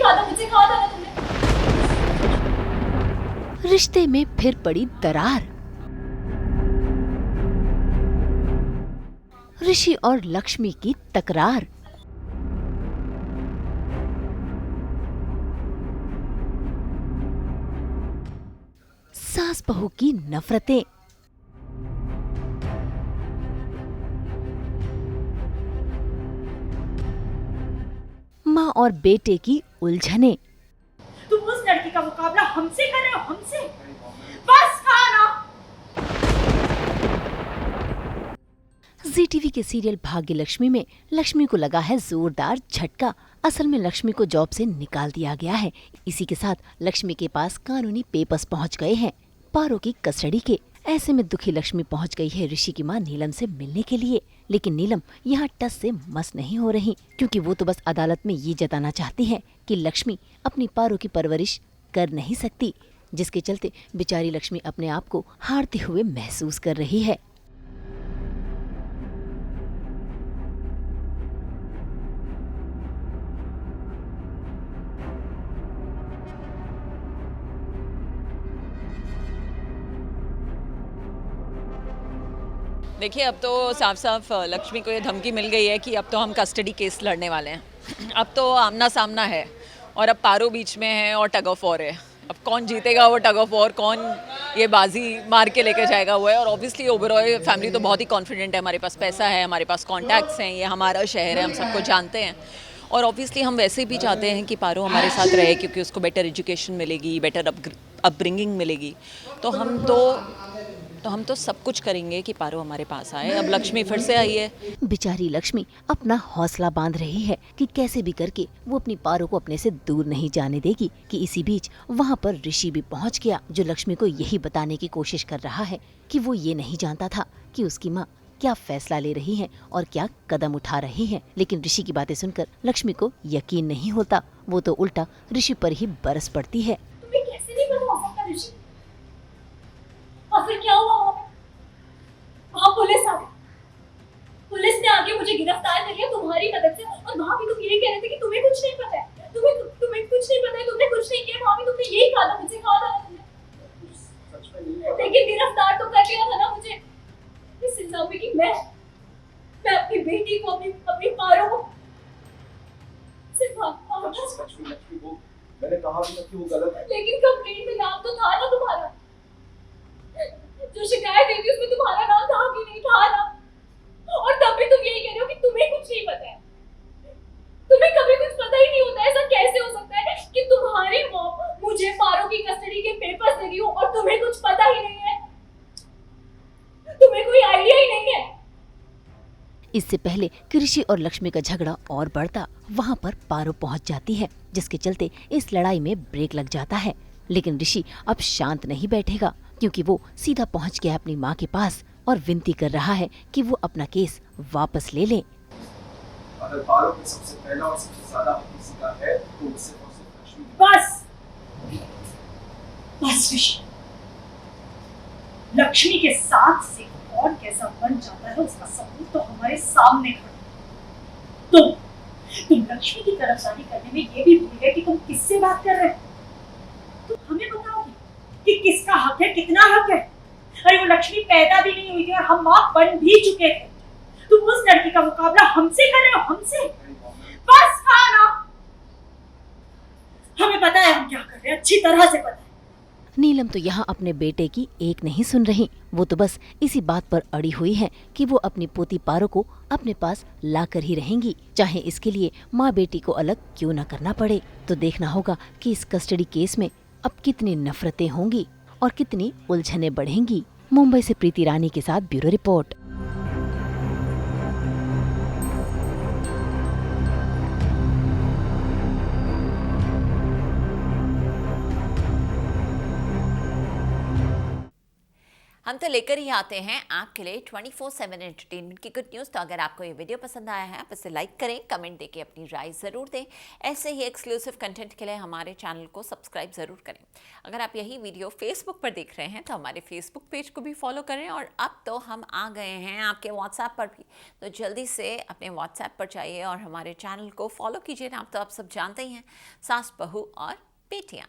कहा था, मुझसे कहा था ना तुमने। रिश्ते में फिर पड़ी दरार। ऋषि और लक्ष्मी की तकरार। सास बहू की नफरतें। माँ और बेटे की उलझने। तुम उस लड़की का मुकाबला हमसे कर रहे हो, हमसे। बस कहा ना। जी टीवी के सीरियल भाग्य लक्ष्मी में लक्ष्मी को लगा है जोरदार झटका। असल में लक्ष्मी को जॉब से निकाल दिया गया है। इसी के साथ लक्ष्मी के पास कानूनी पेपर्स पहुंच गए हैं, पारो की कस्टडी के। ऐसे में दुखी लक्ष्मी पहुंच गई है ऋषि की मां नीलम से मिलने के लिए। लेकिन नीलम यहाँ टस से मस नहीं हो रही, क्योंकि वो तो बस अदालत में ये जताना चाहती है कि लक्ष्मी अपनी पारो की परवरिश कर नहीं सकती, जिसके चलते बेचारी लक्ष्मी अपने आप को हारते हुए महसूस कर रही है। देखिए, अब तो साफ साफ लक्ष्मी को ये धमकी मिल गई है कि अब तो हम कस्टडी केस लड़ने वाले हैं। अब तो आमना सामना है और अब पारो बीच में है और टग ऑफ वॉर है। अब कौन जीतेगा वो टग ऑफ वॉर, कौन ये बाजी मार के लेके जाएगा वो है। और ऑब्वियसली ओबरॉय फैमिली तो बहुत ही कॉन्फिडेंट है, हमारे पास पैसा है, हमारे पास कॉन्टैक्ट्स हैं, ये हमारा शहर है, हम सबको जानते हैं। और ऑब्वियसली हम वैसे भी चाहते हैं कि पारो हमारे साथ रहे, क्योंकि उसको बेटर एजुकेशन मिलेगी, बेटर अपब्रिंगिंग मिलेगी। तो हम तो सब कुछ करेंगे कि पारो हमारे पास आए। अब लक्ष्मी फिर से आई है। बेचारी लक्ष्मी अपना हौसला बांध रही है कि कैसे भी करके वो अपनी पारो को अपने से दूर नहीं जाने देगी। कि इसी बीच वहाँ पर ऋषि भी पहुँच गया, जो लक्ष्मी को यही बताने की कोशिश कर रहा है कि वो ये नहीं जानता था कि उसकी माँ क्या फैसला ले रही है और क्या कदम उठा रही है। लेकिन ऋषि की बातें सुनकर लक्ष्मी को यकीन नहीं होता। वो तो उल्टा ऋषि पर ही बरस पड़ती है। तुम्हें कैसे नहीं पता हो सकता ऋषि? और फिर क्या हुआ वहाँ पे? वहाँ पुलिस आ गई। पुलिस ने आके मुझे गिरफ्तार कर लिया तुम्हारी मदद से। और वहाँ भी तुम यही कह रहे थे कि तुम्हें कुछ नहीं पता है, तुम्हें कुछ नहीं पता है, तुमने कुछ नहीं किया। वहाँ भी तुमने यही कहा था, मुझे कहा था ना तुमने। लेकिन गिरफ्तार तो कर लिया था ना मुझे, इस इल्जाम में कि मैं अपनी बेटी को, अपनी पारो को सिर्फ लक्ष्मी वो मैंने कहा भी था कि वो गलत है। लेकिन कंप्लेंट में नाम तो था ना तुम्हारा। जो शिकायत दी थी उसमें तुम्हारा नाम था कि नहीं था ना? और तब भी तुम यही कह रहे हो कि तुम्हें कुछ नहीं पता है। तुम्हें कभी कुछ पता ही नहीं होता। ऐसा कैसे हो सकता है कि तुम्हारी मॉम मुझे पारो की कस्टडी के पेपर्स दे रही हो और तुम्हें कुछ पता ही नहीं है? तुम्हें कोई आइडिया ही नहीं है। इससे पहले कि ऋषि और लक्ष्मी का झगड़ा और बढ़ता, वहाँ पर पारो पहुँच जाती है, जिसके चलते इस लड़ाई में ब्रेक लग जाता है। लेकिन ऋषि अब शांत नहीं बैठेगा, क्योंकि वो सीधा पहुँच गया अपनी माँ के पास और विनती कर रहा है कि वो अपना केस वापस ले ले। अगर पारो में सबसे पहला और सबसे ज्यादा हक किसी का है तो उससे और सिर्फ लक्ष्मी। बस ऋषि, लक्ष्मी के साथ से कौन कैसा बन जाता है उसका सबूत तो हमारे सामने खड़ा। तुम लक्ष्मी की तरफदारी करने में ये भी भूल गए कि तुम किससे बात कर रहे हो। तुम हमें बताओगे कि किसका हक है, कितना हक है? अरे वो लक्ष्मी पैदा भी नहीं हुई थी और हम माँ बन भी चुके थे। तुम उस लड़की का मुकाबला हमसे कर रहे हो, हमसे। बस कहा ना। हमें पता है हम क्या कर रहे हैं, अच्छी तरह से पता है। नीलम तो यहाँ अपने बेटे की एक नहीं सुन रही। वो तो बस इसी बात पर अड़ी हुई है कि वो अपनी पोती पारो को अपने पास लाकर ही रहेंगी, चाहे इसके लिए माँ बेटी को अलग क्यों न करना पड़े। तो देखना होगा कि इस कस्टडी केस में अब कितनी नफरतें होंगी और कितनी उलझने बढ़ेंगी। मुंबई से प्रीति रानी के साथ ब्यूरो रिपोर्ट। हाँ हम तो लेकर ही आते हैं आपके लिए 24/7 एंटरटेनमेंट की गुड न्यूज़। तो अगर आपको ये वीडियो पसंद आया है आप इसे लाइक करें, कमेंट देके अपनी राय ज़रूर दें। ऐसे ही एक्सक्लूसिव कंटेंट के लिए हमारे चैनल को सब्सक्राइब ज़रूर करें। अगर आप यही वीडियो फेसबुक पर देख रहे हैं तो हमारे फेसबुक पेज को भी फॉलो करें। और अब तो हम आ गए हैं आपके व्हाट्सएप पर भी, तो जल्दी से अपने व्हाट्सएप पर जाइए और हमारे चैनल को फॉलो कीजिए। आप तो आप सब जानते ही हैं, सास बहू और बेटियाँ।